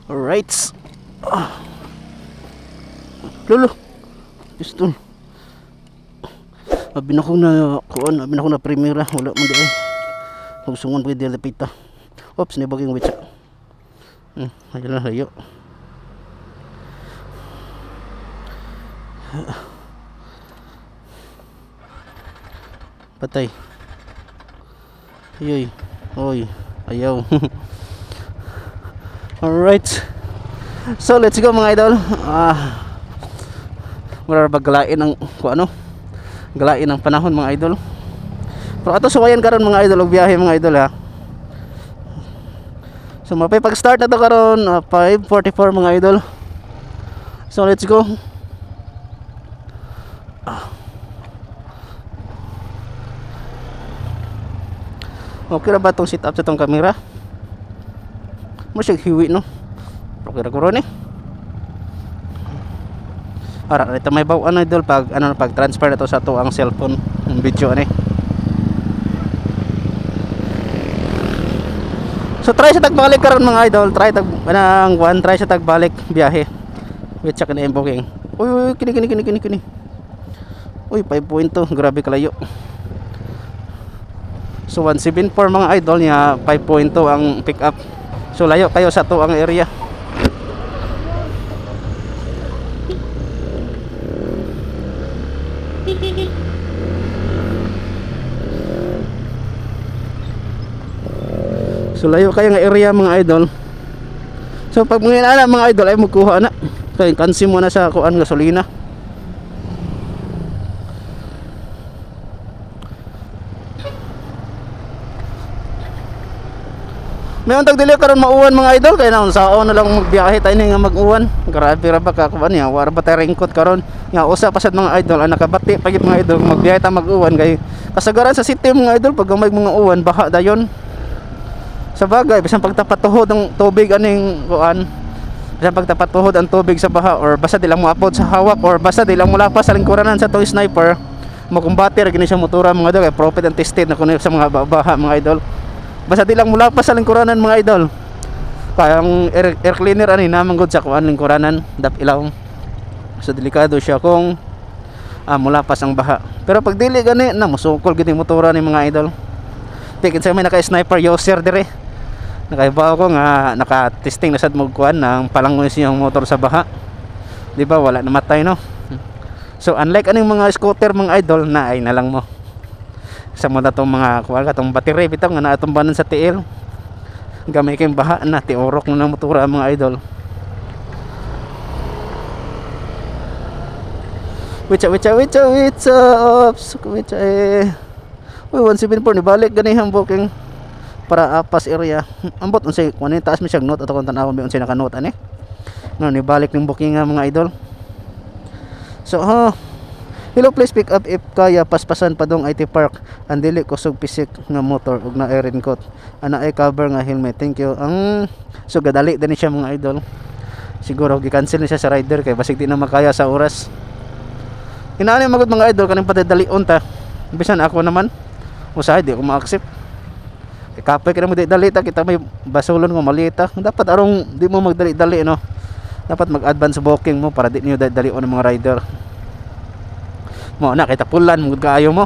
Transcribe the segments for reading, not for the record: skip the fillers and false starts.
Alright. Lolo. Pistol. Abi na ko na kuan, abi na ko na primera, wala man di ay. Hugsungon pwede lapita. Oops, ni baging witsa. Ayun na layo. Patay. Ayoy. Oy, ayaw. Alright. So let's go mga idol. Mura baggalain ng ano? Galain ng panahon mga idol. Pero ato suwayan karon mga idol og biyahe mga idol ha. So mapay pag-start na to karon 5:44 mga idol. So let's go. Okay na ba itong sit up sa itong camera? Masyag hiwi no? Okay na ko ron eh. Ara, ito may bawaan idol pag, pag transfer na to sa to ang cellphone yung video ni. So try sa tagbalik karon mga idol. Try sa tagbalik biyahe. Wait check na yung booking. Uy, kini. Uy, 5.2, grabe kalayo. So 174 mga idol niya, 5.2 ang pick up. So layo kayo sa to ang area. So layo kayo nga area mga idol. So pag mga idol ay magkuha na. Kaya kansi mo na sa kuan gasolina. May untag dili karon mauwan mga idol kay naon saon na lang magbiyahe tayo nga mag-uwan. Grabe ra ba ka kuan niya, wala ba tay ringkot karon. Nga usa pa sad mga idol ang nakabati pagit mga idol magbiyahe ta mag-uwan kay kasagaran sa city mga idol pag may mga uwan baha dayon. Sa bagay bisan pagtapat tuhod ng tubig aning kuan. Bisan pagtapat tuhod ang tubig sa baha or basta di lang moapod sa hawak or basta di lang mulapas sa lingkuranan sa tong sniper, makumbati ra gini sa motora mga idol kay profit and tested na kuno sa mga baha mga idol. Basta di lang mula pa sa lingkuranan mga idol. Kaya ang air cleaner ani naman gud sa kuan lingkuranan dap ilaw. So delikado siya kung mula pa ang baha. Pero pag dili gani na musukol gid yung motora ni mga idol. Tikin sa may naka-sniper user dire. Nakaibaw ko nga naka-testing na sad mo kuan ng palangoy siyang motor sa baha. Di ba wala namatay no. So unlike aning mga scooter mga idol na ay na lang mo. Sa mga itong mga kuwal katong battery bitaw nga naatumbanan sa tiil gamay kayong baha na tiorok na ng motora mga idol. Witcha ops witcha uy 174 ni balik ganihang booking para apas area ambot unsay kunin taas mi siyang note ato kon tan-awon bi unsay naka-note ani no ni balik ning booking nga mga idol. So hello, please pick up if kaya paspasan pa dong IT Park. Andili kusog pisik nga motor ug na raincoat. Ana ay cover nga helmet. Thank you. So gadali din siya mga idol. Siguro gi-cancel ni siya sa rider kay basig di na makaya sa oras. Inaani magud mga idol kaning padadalion ta. Bisan ako naman usahay di ko ma-accept. Kay kapay ka na mo dali ta kita may basulon nga malita. Dapat arong di mo magdali-dali no. Dapat mag-advance booking mo para di niyo dalion ng mga rider. Mo na kita pulan mugod kaayo mo.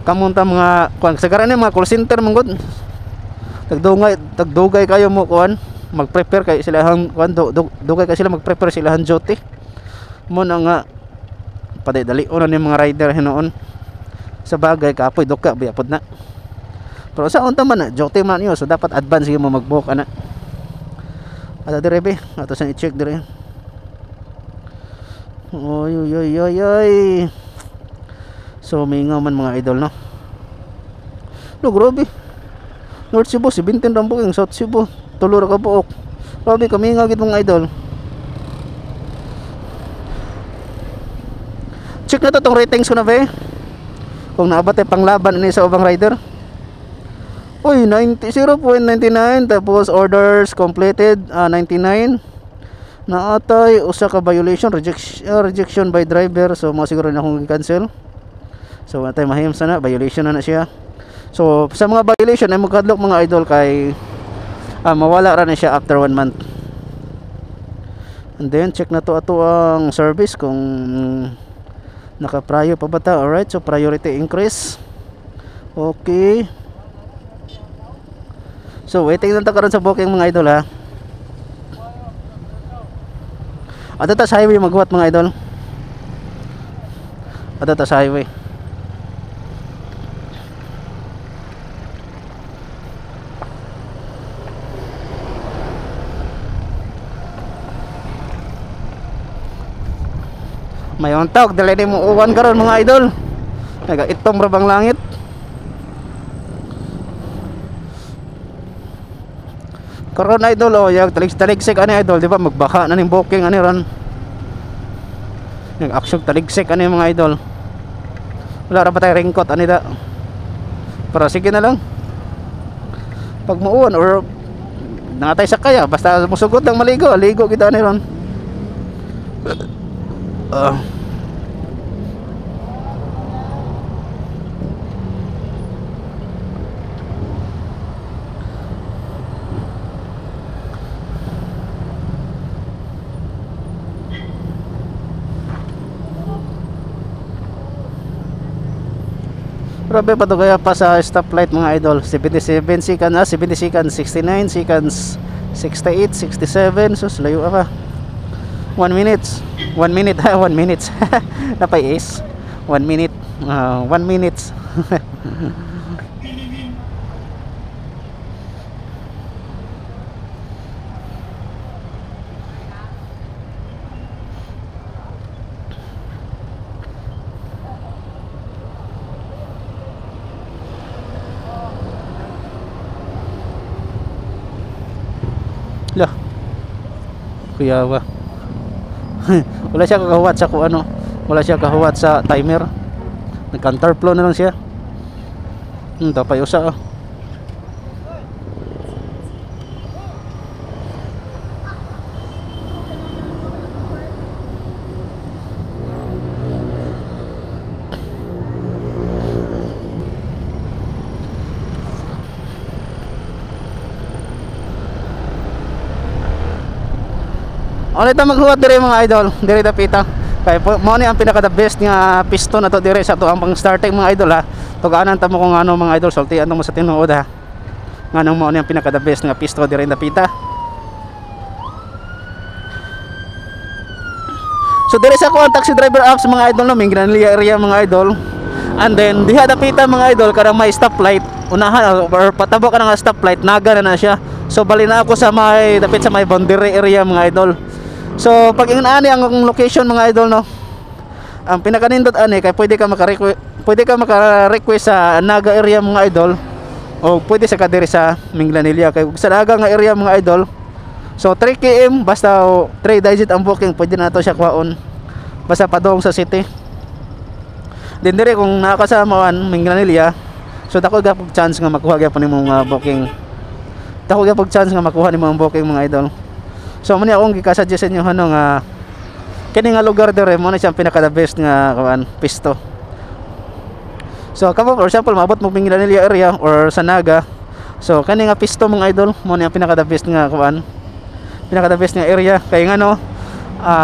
Kamunta mga kuan sagaran mga call center mangod. Tagdugay kayo mo kuan. Mag-prepare kay silahan kuan dugay kay sila mag-prepare silahan duty. Mo na nga padidalion ni mga rider hinoon. Sa bagay kapoy duka biapod na. Pero sa unta man na duty man yo so dapat advance mo mag-book ana. Ato dire be, ato sa i-check dire. Oy. So mingaw man mga idol no. No grabe. North Cebu 17 ra booking, South Cebu 3 ra ka buok. Grabe kamingaw gid mga idol. Check na to tong ratings ko na be. Kung naabot ay panglaban ni sa ubang rider. Oy 0.99 tapos orders completed 99. Naatay usa ka violation rejection by driver so mo siguro na akong i-cancel. So atay mahim sana violation na siya. So sa mga violation ay magkadlok mga idol kay mawala ra na siya after 1 month. And then check na to ato ang service kung naka-prior pa ba ta. Alright, so priority increase. Okay. So waiting lang ta karon sa booking mga idol ha. Ato ta sa highway maghuwat mga idol. Ato ta sa highway. May untog, dali mo uwan karon mga idol. Nagaitom ra bang langit. Karon idol oh, yung taligsik ani idol, di ba magbaka na ning booking ani ron. Nag-aksyon taligsik ani mga idol. Wala ra pa tay ringkot ani da. Para sige na lang. Pag muuwan or nangatay sa kaya, basta musugod lang maligo, ligo kita ani ron. Grabe pa to kaya pa sa stoplight mga idol. 77 seconds, 70 seconds, 69 seconds, 68, 67. Sus, layo ka. 1 minute. 1 minute ha, 1 minute. Napay is 1 minute. 1 minute. Lah. Kuyawa. Wala siya kahuwat sa kung ano. Wala siya kahuwat sa timer. Nag-counterflow na lang siya. Tapay usa ah. Ano ito maghuwat dire mga idol, dire dapita. Kay mo ni ang pinaka the best nga piston na to dire sa to ang pang starting mga idol ha. Tuganan ta mo kung ano mga idol, sultian mo sa tinuod ha. Nganong mo ni ang pinaka the best nga piston dire dapita. So dire sa ko ang taxi driver apps mga idol no, minggan area mga idol. And then diha dapita mga idol kada may stoplight, unahan or patabo ka nga stoplight, naga na siya. So bali na ako sa may dapit sa may boundary area mga idol. So pag inaani ang location mga idol no, ang pinakanindot ani kay pwede ka maka-request sa naga area mga idol o pwede sa kadiri sa Minglanilla kay sa naga nga area mga idol. So 3 km basta 3 digit ang booking, pwede na to siya kuhaon basta padong sa city. Din dire kung nakakasamaan Minglanilla, so dako gyud chance nga makuha gyud nimo mga booking. Dako gyud chance nga makuha nimo ang booking mga idol. So muna akong gikasuggest sa inyo ano nga kini nga lugar dire mo na siyang pinaka the best nga kuan pisto. So kamo for example maabot mo Minglanilla area or sa Naga. So kani nga pisto mga idol mo na pinaka the best nga kuan. Pinaka the best nga area kay nga no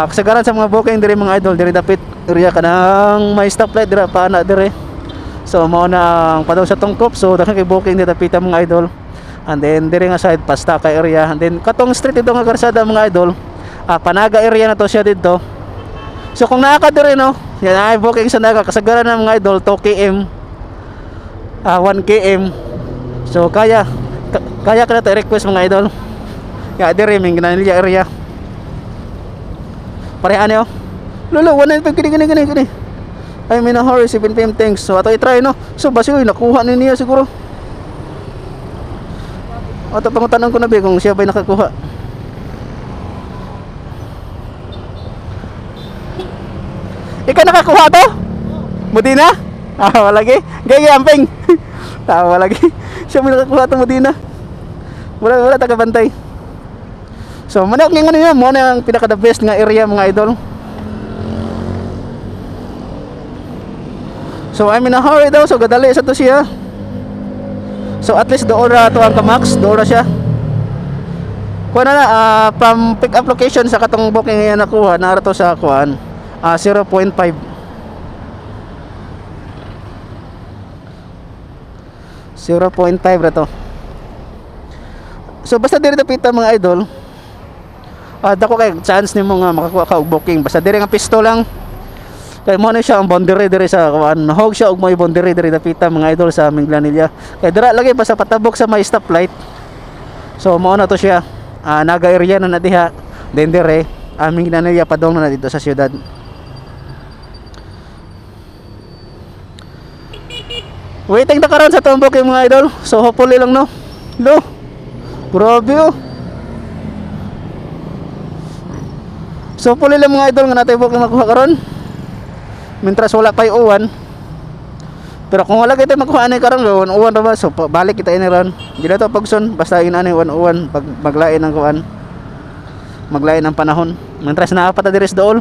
kasagaran sa mga booking dire mga idol dire dapit area kanang may stoplight dire pa na dire. So mao na ang padaw sa tungkop, so daghan kay booking dire dapita mga idol. And then dire nga side Pastaka area, and then katong street dito nga karsada mga idol, Panaga area na to siya dito. So kung naa ka dire no, yan ay booking sa Naga kasagaran ng mga idol 2 km 1 km. So kaya ka na to request mga idol. Ya dire Minglanilla area. Parehan niyo. Lolo, 195 kini. Ay may na hurry 7 PM things. So ato i-try no. So basi nakuha ni niya siguro. O ito pangutanong ko na ba kung siya ba'y nakakuha. Ikaw nakakuha to? Mudina? Wala lagi? Gaya amping. Wala lagi. Siya may nakakuha to Mudina. Wala tagabantay. So muna yung ano yun, muna yung pinaka the best nga area mga idol. So I'm in a hurry daw, so gadali sa to siya. So at least doon ra to ang kamax, doon ra siya. Kuha na from pick up location sa katong booking nga nakuha na to sa kuan 0.5. 0.5 ra to. So basta diri dapita mga idol, dako kay chance nimo nga makakuha ka og booking. Basta diri nga pisto lang. Kay mo na siya ang boundary diri sa kuan. Nahog siya og may boundary diri dapita mga idol sa Minglanilla. Kay dira lagi basta patabok sa may stoplight. So mao na to siya. Naga area na diha. Then dire Minglanilla padong na dito sa syudad. Waiting na karon sa tumbok yung mga idol. So hopefully lang no. Lo. Grabe oh. So hopefully lang mga idol nga natay booking makuha karon. Mintras wala pa yung uwan. Pero kung wala kita makuha ani karon uwan ra ba, so balik kita ini ron. Di na to pagsun basta inani uwan pag maglain ang kuan. Maglain ang panahon. Mintras naa pa ta diri sa dool.